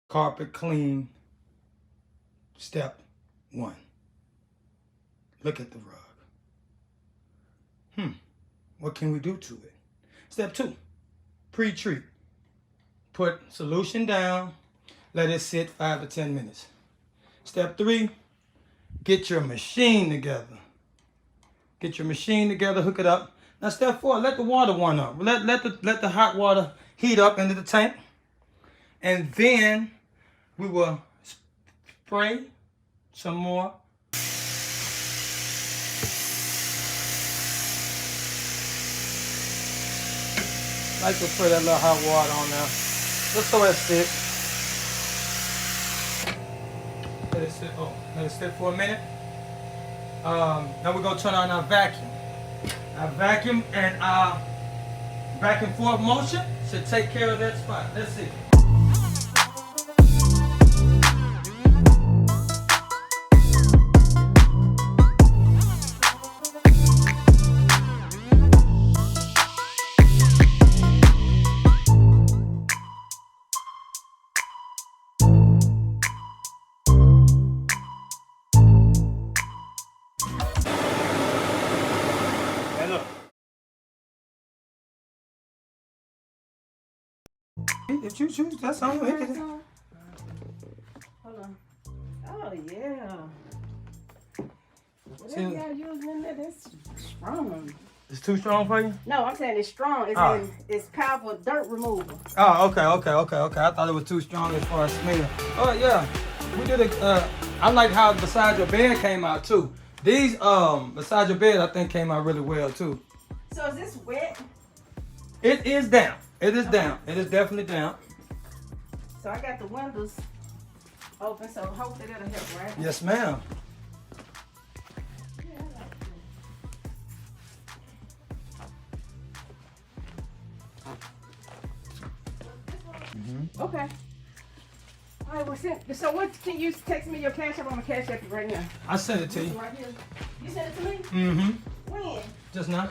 carpet clean step 1. Look at the rug. What can we do to it? Step 2, pre-treat. Put solution down, let it sit 5 to 10 minutes. Step 3, get your machine together. Get your machine together, hook it up. Now step 4, let the water warm up. Let the hot water heat up into the tank. And then we will spray some more. I like to put that little hot water on there, just so it sits. Let it sit. Oh, let it sit for a minute. Now we're gonna turn on our vacuum. Our vacuum and our back and forth motion should take care of that spot. Let's see. If you choose, that's on you. Hold on. Oh, yeah. Whatever y'all using in there, that's strong. It's too strong for you? No, I'm saying it's strong. It's powerful dirt removal. Oh, okay. I thought it was too strong as far as smell. Oh, yeah. We did it. I like how Beside Your Bed came out, too. These, Beside Your Bed, I think came out really well, too. So is this wet? It is down. It is down. It is definitely down. So I got the windows open, so hopefully that'll help, right? Yes, ma'am. Yeah, I like that. Okay. All right, well, so what can you text me your cash app? I'm gonna cash app you right now. I sent it to you. Right here. You sent it to me? Mm-hmm. When? Just now.